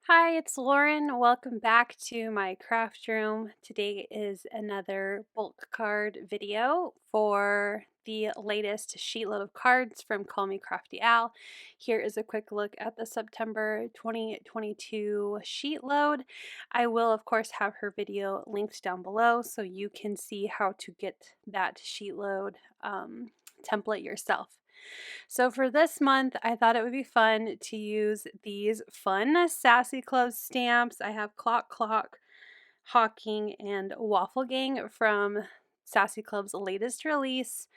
Hi, it's Lauren. Welcome back to my craft room. Today is another bulk card video for the latest sheetload of cards from Call Me Crafty Al. Here is a quick look at the September 2022 sheetload. I will, of course, have her video linked down below so you can see how to get that sheetload template yourself. So for this month, I thought it would be fun to use these fun Sassy Club stamps. I have Clock, Hawking, and Waffle Gang from Sassy Club's latest release.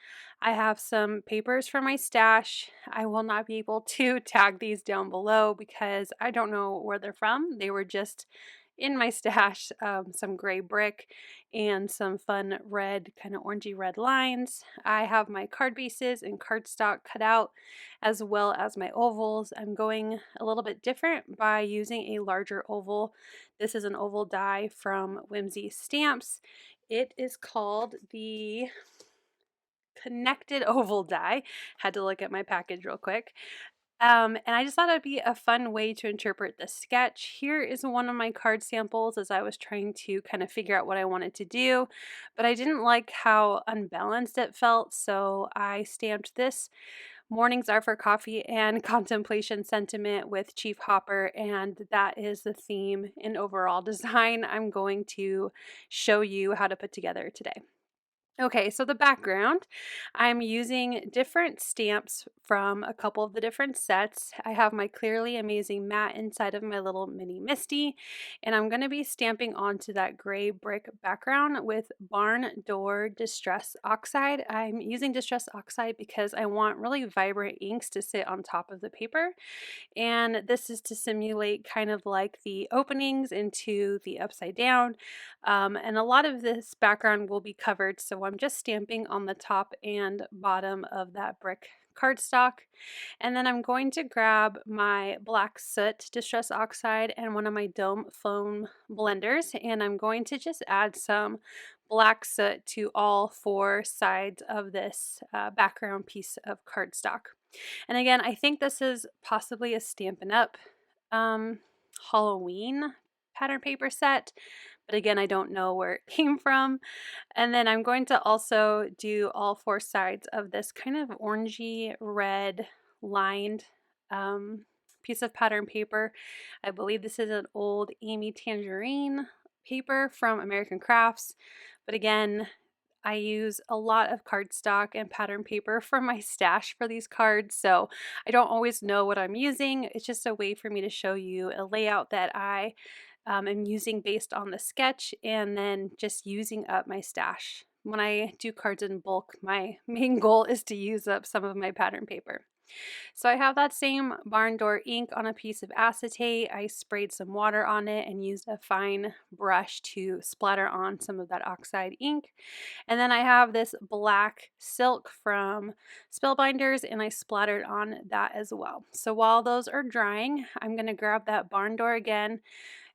I have some papers from my stash. I will not be able to tag these down below because I don't know where they're from. They were just in my stash, some gray brick and some fun red, kind of orangey red lines. I have my card bases and cardstock cut out, as well as my ovals. I'm going a little bit different by using a larger oval. This is an oval die from Whimsy Stamps. It is called the Connected Oval Die. Had to look at my package real quick. And I just thought it'd be a fun way to interpret the sketch. Here is one of my card samples as I was trying to kind of figure out what I wanted to do, but I didn't like how unbalanced it felt, so I stamped this Mornings Are for Coffee and Contemplation sentiment with Chief Hopper, and that is the theme and overall design I'm going to show you how to put together today. Okay, so the background, I'm using different stamps from a couple of the different sets. I have my Clearly Amazing matte inside of my little mini Misty, and I'm going to be stamping onto that gray brick background with Barn Door Distress Oxide. I'm using Distress Oxide because I want really vibrant inks to sit on top of the paper, and this is to simulate kind of like the openings into the upside down. And a lot of this background will be covered, so I'm just stamping on the top and bottom of that brick cardstock. And then I'm going to grab my black soot Distress Oxide and one of my dome foam blenders, and I'm going to just add some black soot to all four sides of this background piece of cardstock. And again, I think this is possibly a Stampin' Up! Halloween pattern paper set, but again, I don't know where it came from. And then I'm going to also do all four sides of this kind of orangey red lined piece of pattern paper. I believe this is an old Amy Tangerine paper from American Crafts, but again, I use a lot of cardstock and pattern paper from my stash for these cards, so I don't always know what I'm using. It's just a way for me to show you a layout that I am using based on the sketch, and then just using up my stash. When I do cards in bulk, my main goal is to use up some of my pattern paper. So I have that same barn door ink on a piece of acetate. I sprayed some water on it and used a fine brush to splatter on some of that oxide ink. And then I have this black silk from Spellbinders, and I splattered on that as well. So while those are drying, I'm going to grab that barn door again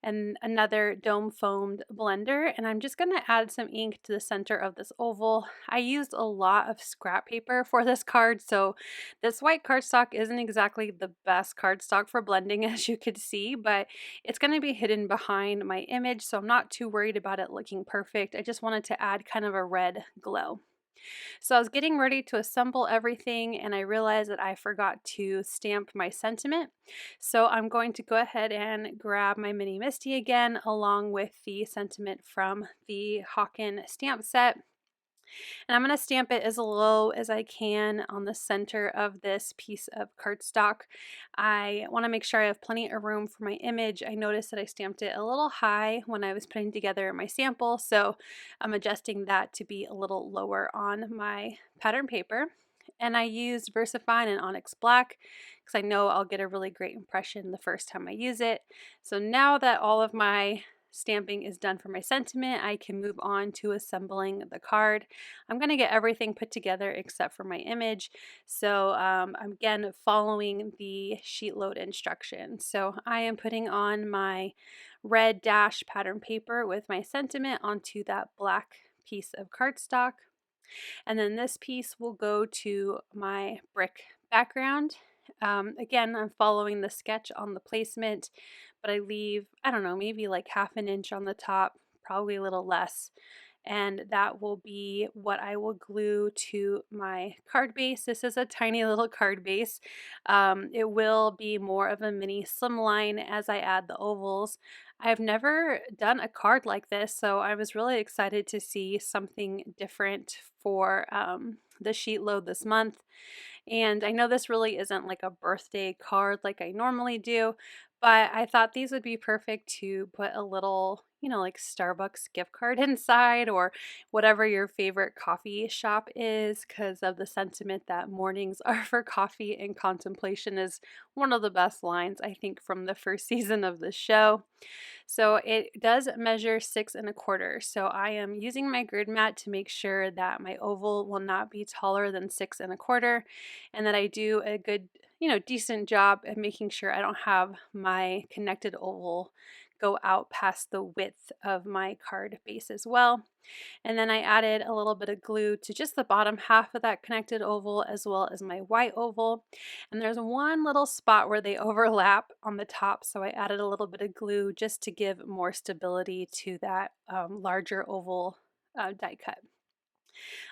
and another dome foamed blender, and I'm just going to add some ink to the center of this oval. I used a lot of scrap paper for this card, so this white cardstock isn't exactly the best cardstock for blending, as you could see, but it's going to be hidden behind my image, so I'm not too worried about it looking perfect. I just wanted to add kind of a red glow. So I was getting ready to assemble everything, and I realized that I forgot to stamp my sentiment. So I'm going to go ahead and grab my mini Misty again, along with the sentiment from the Hawken stamp set. And I'm going to stamp it as low as I can on the center of this piece of cardstock. I want to make sure I have plenty of room for my image. I noticed that I stamped it a little high when I was putting together my sample, so I'm adjusting that to be a little lower on my pattern paper. And I used VersaFine and Onyx Black because I know I'll get a really great impression the first time I use it. So now that all of my stamping is done for my sentiment, I can move on to assembling the card. I'm going to get everything put together except for my image. So I'm again following the sheet load instructions. So I am putting on my red dash pattern paper with my sentiment onto that black piece of cardstock. And then this piece will go to my brick background. Again, I'm following the sketch on the placement, but I leave, I don't know, maybe like half an inch on the top, probably a little less. And that will be what I will glue to my card base. This is a tiny little card base. It will be more of a mini slimline as I add the ovals. I've never done a card like this, so I was really excited to see something different for the sheet load this month. And I know this really isn't like a birthday card like I normally do, but I thought these would be perfect to put a little, like Starbucks gift card inside, or whatever your favorite coffee shop is, because of the sentiment that mornings are for coffee, and contemplation is one of the best lines, I think, from the first season of the show. So it does measure 6 1/4. So I am using my grid mat to make sure that my oval will not be taller than 6 1/4, and that I do a good, decent job at making sure I don't have my connected oval go out past the width of my card base as well. And then I added a little bit of glue to just the bottom half of that connected oval, as well as my white oval. And there's one little spot where they overlap on the top, so I added a little bit of glue just to give more stability to that larger oval die cut.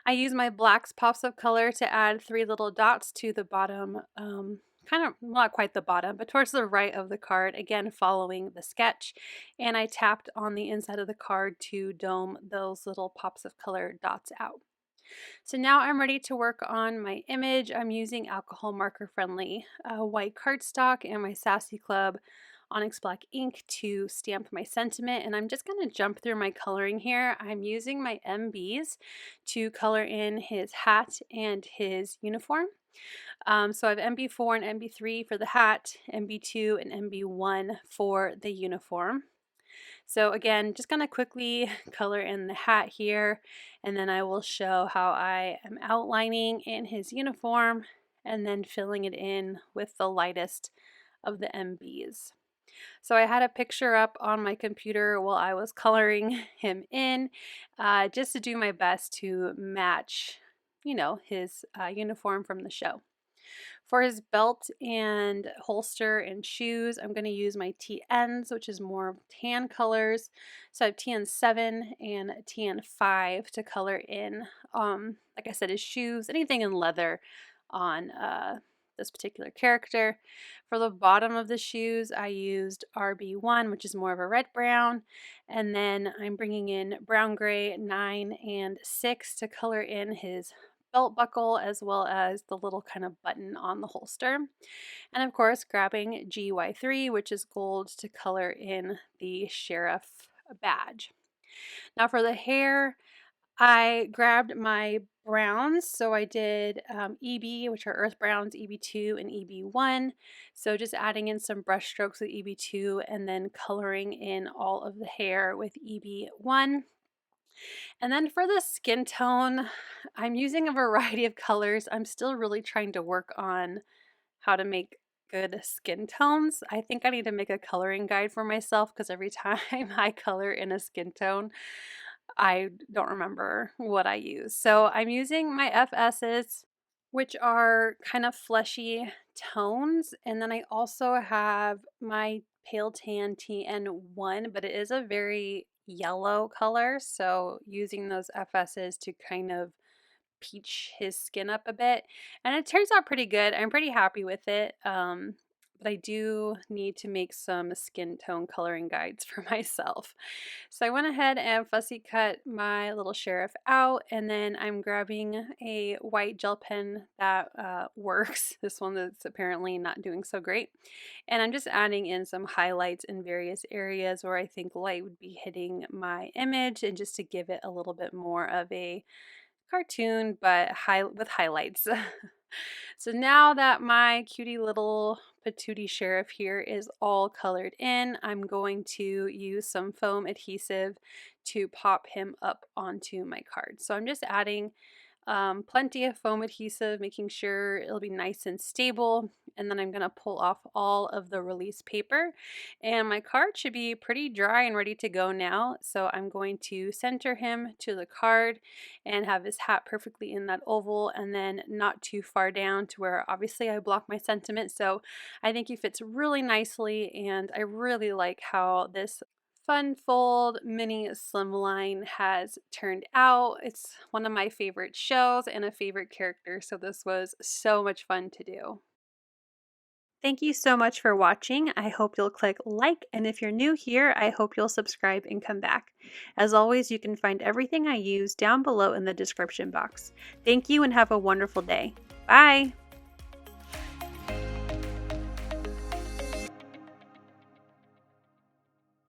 I use my blacks pops of color to add 3 little dots to the bottom, kind of not quite the bottom, but towards the right of the card, again following the sketch. And I tapped on the inside of the card to dome those little pops of color dots out. So now I'm ready to work on my image. I'm using alcohol marker friendly white cardstock and my Sassy Club Onyx black ink to stamp my sentiment, and I'm just going to jump through my coloring here. I'm using my MBs to color in his hat and his uniform. So I have MB4 and MB3 for the hat, MB2 and MB1 for the uniform. So again, just going to quickly color in the hat here, and then I will show how I am outlining in his uniform and then filling it in with the lightest of the MBs. So I had a picture up on my computer while I was coloring him in, just to do my best to match, his uniform from the show. For his belt and holster and shoes, I'm going to use my TNs, which is more tan colors. So I have TN7 and TN5 to color in, like I said, his shoes, anything in leather on this particular character. For the bottom of the shoes, I used RB1, which is more of a red brown, and then I'm bringing in brown gray 9 and 6 to color in his belt buckle, as well as the little kind of button on the holster. And of course, grabbing GY3, which is gold, to color in the sheriff badge. Now for the hair, I grabbed my browns, so I did EB, which are earth browns, EB2 and EB1. So just adding in some brush strokes with EB2 and then coloring in all of the hair with EB1. And then for the skin tone, I'm using a variety of colors. I'm still really trying to work on how to make good skin tones. I think I need to make a coloring guide for myself, because every time I color in a skin tone, I don't remember what I use. So I'm using my FSs, which are kind of fleshy tones. And then I also have my pale tan TN1, but it is a very yellow color. So using those FSs to kind of peach his skin up a bit. And it turns out pretty good. I'm pretty happy with it. But I do need to make some skin tone coloring guides for myself. So I went ahead and fussy cut my little sheriff out, and then I'm grabbing a white gel pen that works. This one that's apparently not doing so great. And I'm just adding in some highlights in various areas where I think light would be hitting my image, and just to give it a little bit more of a cartoon, but with highlights. So now that my cutie little patootie sheriff here is all colored in, I'm going to use some foam adhesive to pop him up onto my card. So I'm just adding plenty of foam adhesive, making sure it'll be nice and stable. and then I'm going to pull off all of the release paper, and my card should be pretty dry and ready to go now. So I'm going to center him to the card and have his hat perfectly in that oval, and then not too far down to where obviously I block my sentiment. So I think he fits really nicely, and I really like how this fun fold mini Slimline has turned out. It's one of my favorite shows and a favorite character, so this was so much fun to do. Thank you so much for watching. I hope you'll click like, and if you're new here, I hope you'll subscribe and come back. As always, you can find everything I use down below in the description box. Thank you and have a wonderful day. Bye!